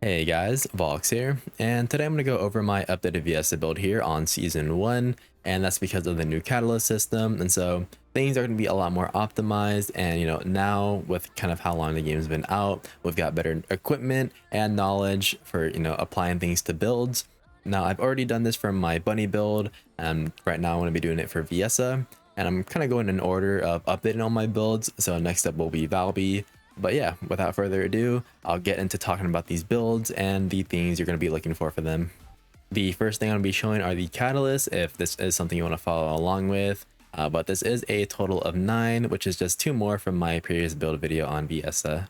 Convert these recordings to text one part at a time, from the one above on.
Hey guys, Vahlkx here, and today I'm going to go over my updated Viessa build here on Season 1, and that's because of the new catalyst system, and so things are going to be a lot more optimized, and now with kind of how long the game's been out, we've got better equipment and knowledge for, applying things to builds. Now, I've already done this for my bunny build, and right now I'm going to be doing it for Viessa, and I'm kind of going in order of updating all my builds, so next up will be Valby. But yeah, without further ado, I'll get into talking about these builds and the things you're going to be looking for them. The first thing I'm going to be showing are the catalysts, if this is something you want to follow along with. But this is a total of 9, which is just 2 more from my previous build video on Viessa.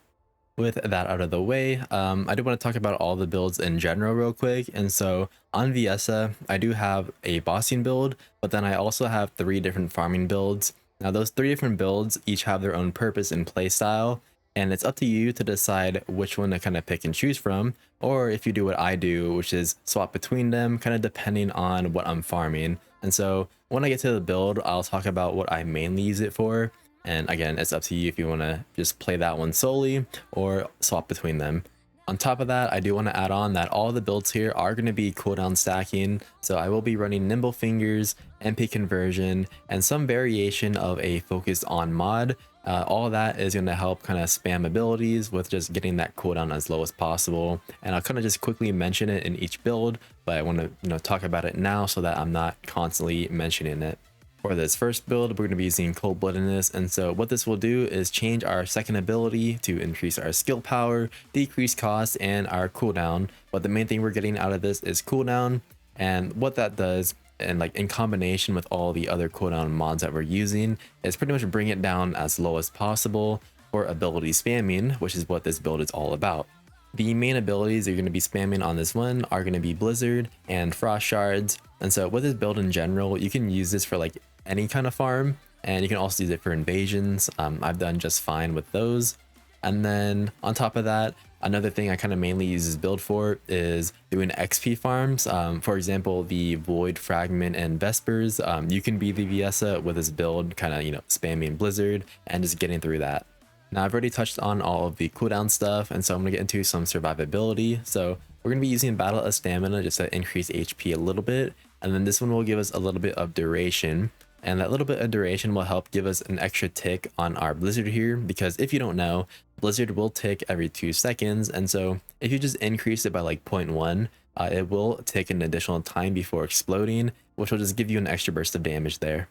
With that out of the way, I do want to talk about all the builds in general real quick. And so on Viessa, I do have a bossing build, but then I also have 3 different farming builds. Now those 3 different builds each have their own purpose and playstyle, and it's up to you to decide which one to kind of pick and choose from, or if you do what I do, which is swap between them, kind of depending on what I'm farming. And so when I get to the build, I'll talk about what I mainly use it for. And again, it's up to you if you want to just play that one solely or swap between them. On top of that, I do want to add on that all the builds here are going to be cooldown stacking. So I will be running Nimble Fingers, MP Conversion, and some variation of a Focus On mod. All that is going to help kind of spam abilities with just getting that cooldown as low as possible. And I'll kind of just quickly mention it in each build, but I want to talk about it now so that I'm not constantly mentioning it. For this first build, we're going to be using Cold-Bloodedness, and so what this will do is change our second ability to increase our skill power, decrease cost, and our cooldown. But the main thing we're getting out of this is cooldown, and what that does, and like in combination with all the other cooldown mods that we're using, is pretty much bring it down as low as possible for ability spamming, which is what this build is all about. The main abilities you're going to be spamming on this one are going to be Blizzard and Frost Shards. And so with this build in general, you can use this for like any kind of farm, and you can also use it for invasions. I've done just fine with those. And then on top of that, another thing I kind of mainly use this build for is doing XP farms. For example, the Void, Fragment, and Vespers. You can be the Viessa with this build, kind of, spamming Blizzard and just getting through that. Now I've already touched on all of the cooldown stuff, and so I'm going to get into some survivability. So we're going to be using Battle of Stamina just to increase HP a little bit, and then this one will give us a little bit of duration, and that little bit of duration will help give us an extra tick on our Blizzard here, because if you don't know, Blizzard will tick every 2 seconds, and so if you just increase it by like 0.1, it will take an additional time before exploding, which will just give you an extra burst of damage there.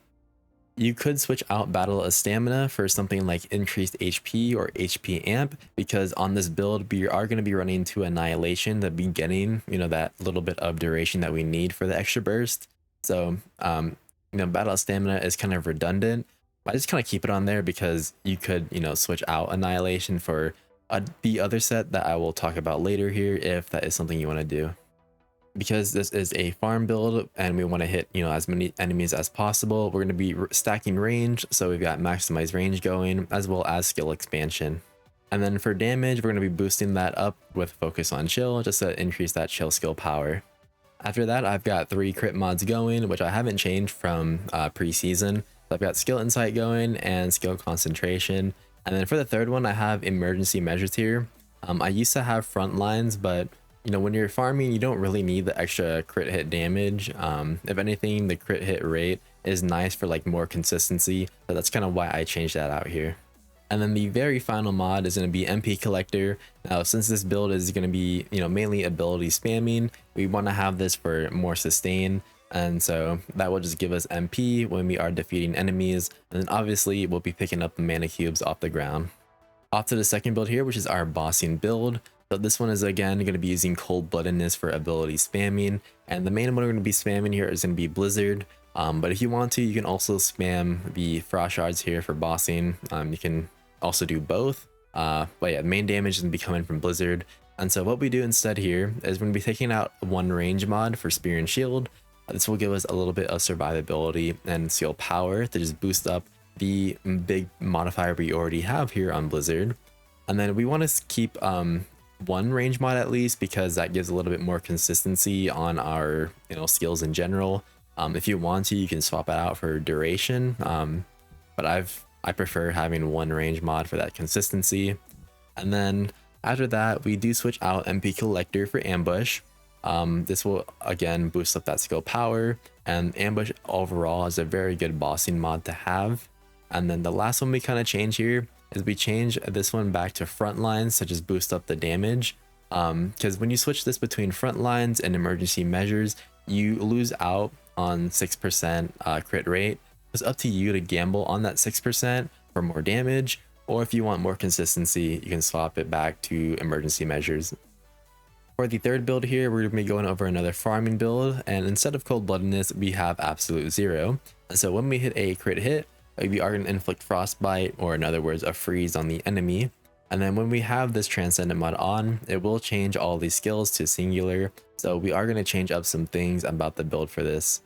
You could switch out Battle of Stamina for something like increased HP or HP amp, because on this build we are going to be running to Annihilation to be getting, that little bit of duration that we need for the extra burst. So, Battle of Stamina is kind of redundant. I just kind of keep it on there because you could, switch out Annihilation for the other set that I will talk about later here if that is something you want to do. Because this is a farm build and we want to hit as many enemies as possible, we're going to be stacking range, so we've got maximized range going as well as skill expansion. And then for damage, we're going to be boosting that up with Focus on Chill just to increase that chill skill power. After that, I've got 3 crit mods going, which I haven't changed from pre-season. So I've got Skill Insight going and Skill Concentration, and then for the third one I have Emergency Measures here. I used to have Front Lines, but when you're farming, you don't really need the extra crit hit damage. If anything, the crit hit rate is nice for like more consistency, so that's kind of why I changed that out here. And then the very final mod is going to be MP Collector. Now, since this build is going to be mainly ability spamming, we want to have this for more sustain, and so that will just give us MP when we are defeating enemies, and then obviously we'll be picking up the mana cubes off the ground. Off to the second build here, which is our bossing build. So this one is again going to be using Cold-Bloodedness for ability spamming, and the main one we're going to be spamming here is going to be Blizzard. But if you want to, you can also spam the Frost Shards here for bossing. You can also do both. But yeah, main damage is going to be coming from Blizzard. And so what we do instead here is we're going to be taking out one range mod for Spear and Shield. This will give us a little bit of survivability and skill power to just boost up the big modifier we already have here on Blizzard. And then we want to keep one range mod at least, because that gives a little bit more consistency on our skills in general. If you want to, you can swap it out for duration, but I prefer having one range mod for that consistency. And then After that, we do switch out MP Collector for Ambush. This will again boost up that skill power, and Ambush overall is a very good bossing mod to have. And then the last one we kind of change here is we change this one back to front lines to just boost up the damage. Because when you switch this between front lines and emergency measures, you lose out on 6% crit rate. It's up to you to gamble on that 6% for more damage, or if you want more consistency, you can swap it back to emergency measures. For the third build here, we're going to be going over another farming build, and instead of Cold-Bloodedness, we have Absolute Zero. And so when we hit a crit hit, we are going to inflict Frostbite, or in other words, a freeze on the enemy. And then when we have this Transcendent mod on, it will change all these skills to singular. So we are going to change up some things about the build for this.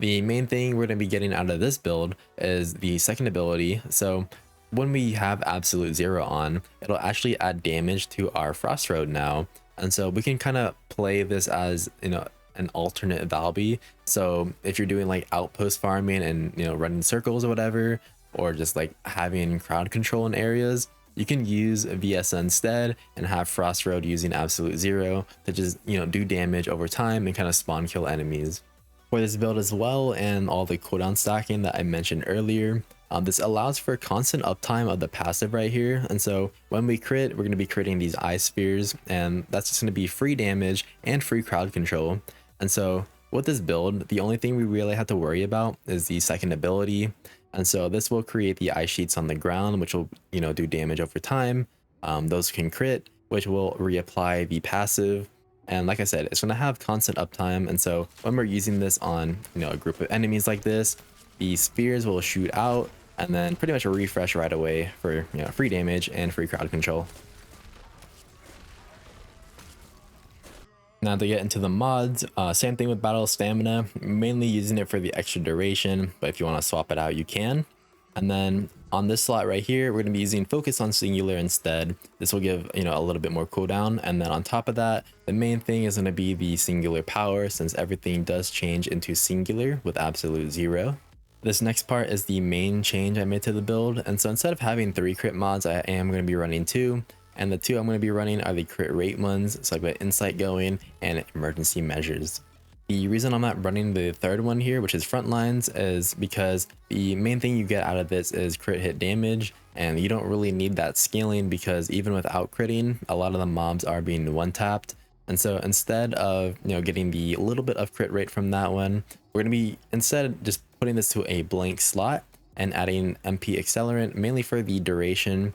The main thing we're going to be getting out of this build is the second ability. So when we have Absolute Zero on, it'll actually add damage to our Frost Road now. And so we can kind of play this as, you know, an alternate Valby. So if you're doing like outpost farming and, you know, running circles or whatever, or just like having crowd control in areas, you can use Viessa instead and have Frost Road using Absolute Zero to just, you know, do damage over time and kind of spawn kill enemies. For this build as well, and all the cooldown stacking that I mentioned earlier, this allows for constant uptime of the passive right here. And so when we crit, we're going to be critting these ice spheres, and that's just going to be free damage and free crowd control. And so with this build, the only thing we really have to worry about is the second ability. And so this will create the ice sheets on the ground, which will, you know, do damage over time. Those can crit, which will reapply the passive. And like I said, it's going to have constant uptime. And so when we're using this on, you know, a group of enemies like this, the spheres will shoot out and then pretty much a refresh right away for, you know, free damage and free crowd control. Now to get into the mods, same thing with battle stamina, mainly using it for the extra duration, but if you want to swap it out, you can. And then on this slot right here, we're going to be using focus on singular instead. This will give, you know, a little bit more cooldown. And then on top of that, the main thing is going to be the singular power, since everything does change into singular with Absolute Zero. This next part is the main change I made to the build. And so instead of having 3 crit mods, I am going to be running 2. And the 2 I'm going to be running are the crit rate ones, so I've got Insight going and emergency measures. The reason I'm not running the third one here, which is front lines, is because the main thing you get out of this is crit hit damage, and you don't really need that scaling because even without critting, a lot of the mobs are being one tapped. And so instead of, you know, getting the little bit of crit rate from that one, we're going to be instead just putting this to a blank slot and adding MP accelerant mainly for the duration.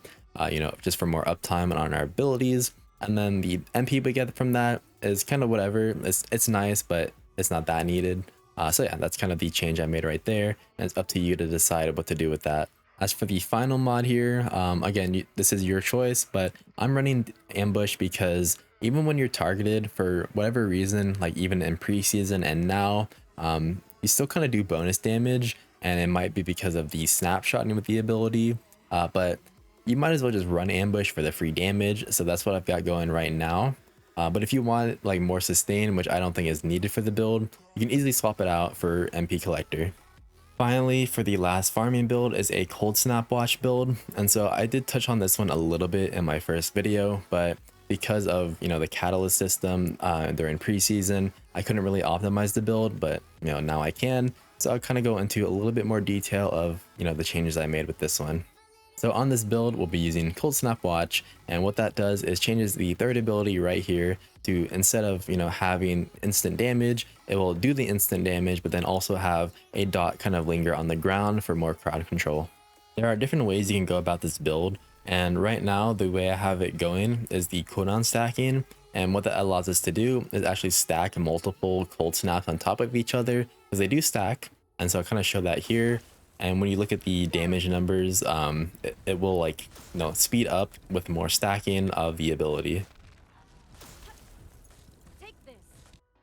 You know, just for more uptime on our abilities. And then the MP we get from that is kind of whatever. It's nice, but it's not that needed. So yeah, that's kind of the change I made right there, and it's up to you to decide what to do with that. As for the final mod here, again, this is your choice, but I'm running Ambush because even when you're targeted for whatever reason, like even in preseason and now, you still kind of do bonus damage, and it might be because of the snapshotting with the ability, but you might as well just run Ambush for the free damage. So that's what I've got going right now. But if you want like more sustain, which I don't think is needed for the build, you can easily swap it out for MP Collector. Finally, for the last farming build is a Cold Snap Watch build. And so I did touch on this one a little bit in my first video, but because of, you know, the catalyst system during preseason, I couldn't really optimize the build, but, you know, now I can. So I'll kind of go into a little bit more detail of, you know, the changes I made with this one. So on this build, we'll be using Cold Snap Watch, and what that does is changes the third ability right here to, instead of, you know, having instant damage, it will do the instant damage, but then also have a dot kind of linger on the ground for more crowd control. There are different ways you can go about this build, and right now the way I have it going is the cooldown stacking, and what that allows us to do is actually stack multiple cold snaps on top of each other, because they do stack, and so I'll kind of show that here. And when you look at the damage numbers, it will, like, you know, speed up with more stacking of the ability.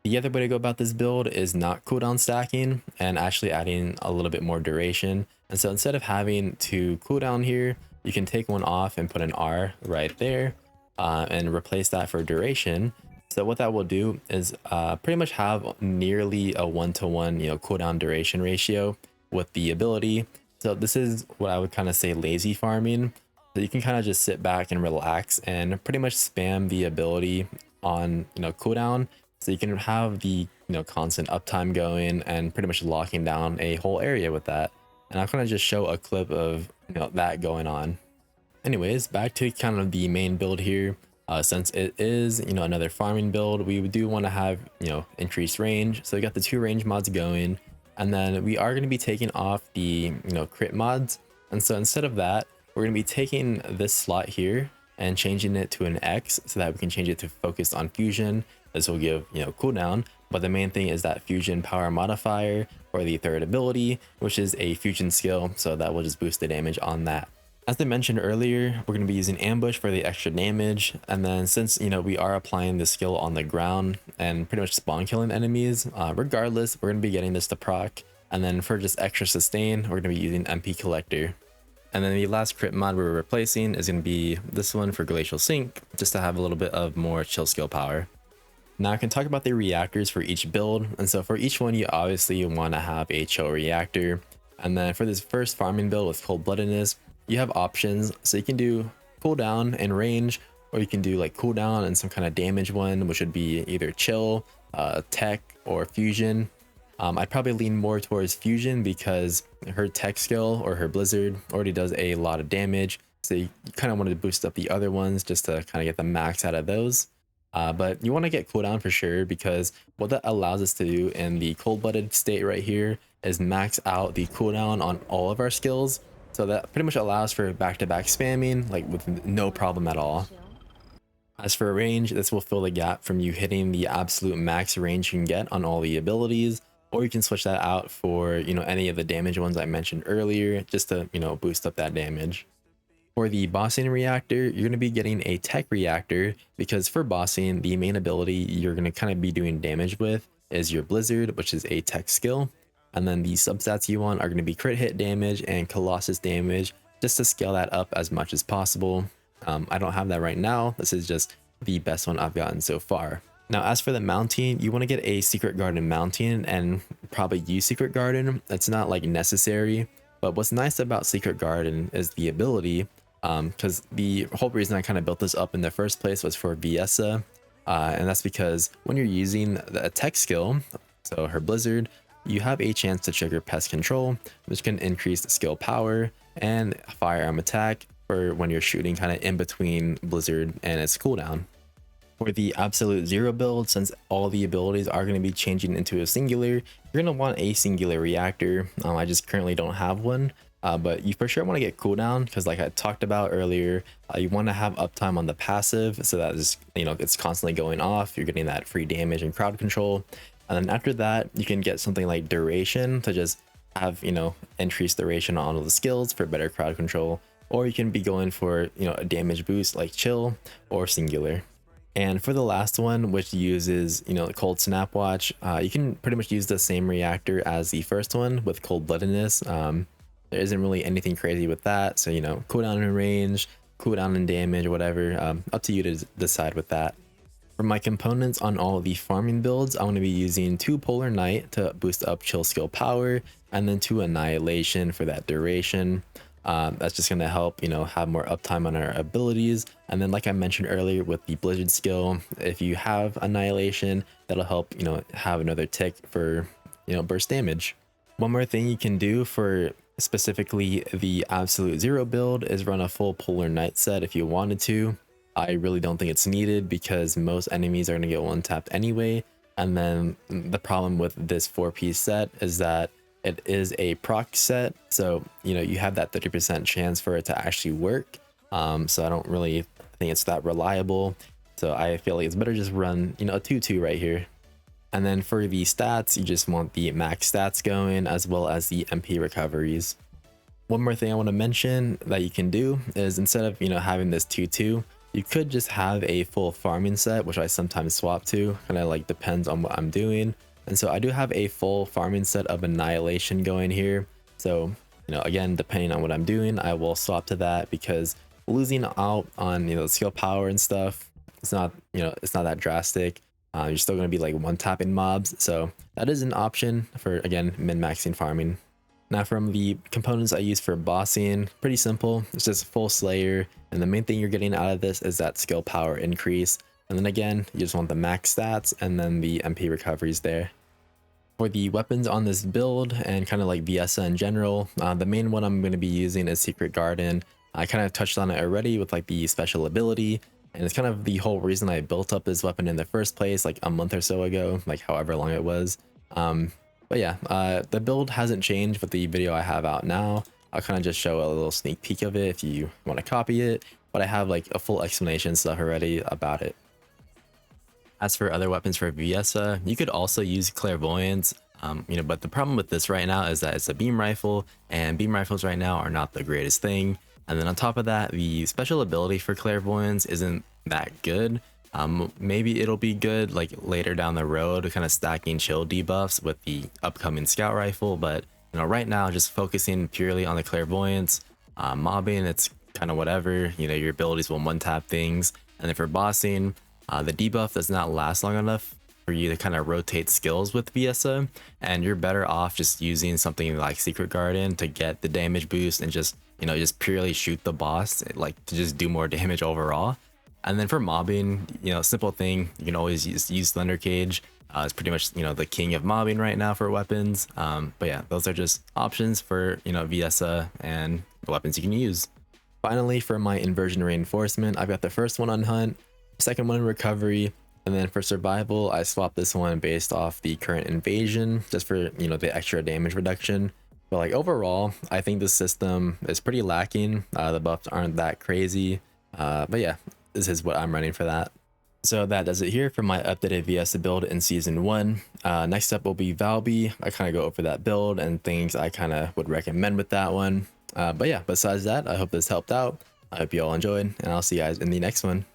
The other way to go about this build is not cooldown stacking and actually adding a little bit more duration. And so instead of having to cooldown here, you can take one off and put an R right there and replace that for duration. So what that will do is pretty much have nearly a 1-to-1, you know, cooldown duration ratio with the ability. So this is what I would kind of say lazy farming. So you can kind of just sit back and relax and pretty much spam the ability on, cooldown. So you can have the, constant uptime going and pretty much locking down a whole area with that. And I'll kind of just show a clip of, that going on. Anyways, back to kind of the main build here. Since it is, another farming build, we do want to have, increased range. So we got the 2 range mods going, and then we are going to be taking off the, crit mods. And so instead of that, we're going to be taking this slot here and changing it to an X so that we can change it to focus on fusion. This will give, cooldown, but the main thing is that fusion power modifier for the 3rd ability, which is a fusion skill. So that will just boost the damage on that. As I mentioned earlier, we're going to be using ambush for the extra damage, and then since we are applying the skill on the ground and pretty much spawn killing enemies, regardless, we're going to be getting this to proc. And then for just extra sustain, we're going to be using MP Collector. And then the last crit mod we're replacing is going to be this one for Glacial Sink, just to have a little bit of more chill skill power. Now I can talk about the reactors for each build, and so for each one you obviously want to have a chill reactor. And then for this first farming build with Cold-Bloodedness, you have options, so you can do cooldown and range, or you can do like cooldown and some kind of damage one, which would be either chill, tech, or fusion. I'd probably lean more towards fusion because her tech skill or her blizzard already does a lot of damage, so you kind of wanted to boost up the other ones just to kind of get the max out of those. But you want to get cooldown for sure, because what that allows us to do in the cold-blooded state right here is max out the cooldown on all of our skills. So that pretty much allows for back-to-back spamming, like with no problem at all. As for range, this will fill the gap from you hitting the absolute max range you can get on all the abilities, or you can switch that out for, any of the damage ones I mentioned earlier, just to, boost up that damage. For the bossing reactor, you're going to be getting a tech reactor, because for bossing, the main ability you're going to kind of be doing damage with is your blizzard, which is a tech skill. And then the substats you want are going to be crit hit damage and colossus damage, just to scale that up as much as possible. I don't have that right now. This is just the best one I've gotten so far. Now, as for the mounting, you want to get a Secret Garden mounting and probably use Secret Garden. It's not like necessary, but what's nice about Secret Garden is the ability, because the whole reason I kind of built this up in the first place was for Viessa. And that's because when you're using the tech skill, so her blizzard, you have a chance to trigger pest control, which can increase skill power and firearm attack for when you're shooting kind of in between blizzard and its cooldown. For the absolute zero build, since all the abilities are going to be changing into a singular, you're going to want a singular reactor. I just currently don't have one, but you for sure want to get cooldown, because like I talked about earlier, you want to have uptime on the passive, so that is, it's constantly going off. You're getting that free damage and crowd control. And then after that, you can get something like duration to just have, increased duration on all the skills for better crowd control. Or you can be going for, a damage boost like chill or singular. And for the last one, which uses, cold snap watch, you can pretty much use the same reactor as the first one with cold-bloodedness. There isn't really anything crazy with that. So, cooldown in range, cooldown in damage, whatever, up to you to decide with that. For my components on all of the farming builds, I'm going to be using 2 Polar Knight to boost up chill skill power, and then 2 Annihilation for that duration. That's just going to help, have more uptime on our abilities. And then like I mentioned earlier with the blizzard skill, if you have Annihilation, that'll help, have another tick for, burst damage. One more thing you can do for specifically the absolute zero build is run a full Polar Knight set if you wanted to. I really don't think it's needed, because most enemies are going to get one tapped anyway. And then the problem with this 4-piece set is that it is a proc set, so you have that 30% chance for it to actually work. So I don't really think it's that reliable, so I feel like it's better just run a 2-2 right here. And then for the stats, you just want the max stats going, as well as the MP recoveries. One more thing I want to mention that you can do is, instead of having this 2-2, you could just have a full farming set, which I sometimes swap to, kind of like depends on what I'm doing. And so I do have a full farming set of Annihilation going here. So, again, depending on what I'm doing, I will swap to that, because losing out on, the skill power and stuff, it's not, it's not that drastic. You're still going to be like one tapping mobs. So that is an option for, again, min-maxing farming. Now from the components I use for bossing, pretty simple. It's just full Slayer, and the main thing you're getting out of this is that skill power increase. And then again, you just want the max stats and then the MP recoveries there. For the weapons on this build and kind of like Viessa in general, the main one I'm going to be using is Secret Garden. I kind of touched on it already with like the special ability, and it's kind of the whole reason I built up this weapon in the first place, like a month or so ago, like however long it was. But yeah, the build hasn't changed with the video I have out now. I'll kind of just show a little sneak peek of it if you want to copy it, but I have like a full explanation stuff already about it. As for other weapons for Viessa, you could also use Clairvoyance, but the problem with this right now is that it's a beam rifle, and beam rifles right now are not the greatest thing. And then on top of that, the special ability for Clairvoyance isn't that good. Maybe it'll be good like later down the road, kind of stacking chill debuffs with the upcoming scout rifle, but right now just focusing purely on the Clairvoyance. Mobbing, it's kind of whatever, your abilities will one tap things. And then for bossing, the debuff does not last long enough for you to kind of rotate skills with Viessa, and you're better off just using something like Secret Garden to get the damage boost and just purely shoot the boss, like to just do more damage overall. And then for mobbing, simple thing, you can always use Thunder Cage. It's pretty much the king of mobbing right now for weapons. But yeah, those are just options for Viessa and the weapons you can use. Finally, for my Inversion Reinforcement, I've got the first one on Hunt, second one Recovery, and then for Survival, I swapped this one based off the current Invasion, just for the extra damage reduction. But like overall, I think the system is pretty lacking. The buffs aren't that crazy, but yeah, this is what I'm running for that. So that does it here for my updated Viessa build in Season 1. Next up will be Valby. I kind of go over that build and things I kind of would recommend with that one. But yeah, besides that, I hope this helped out. I hope you all enjoyed, and I'll see you guys in the next one.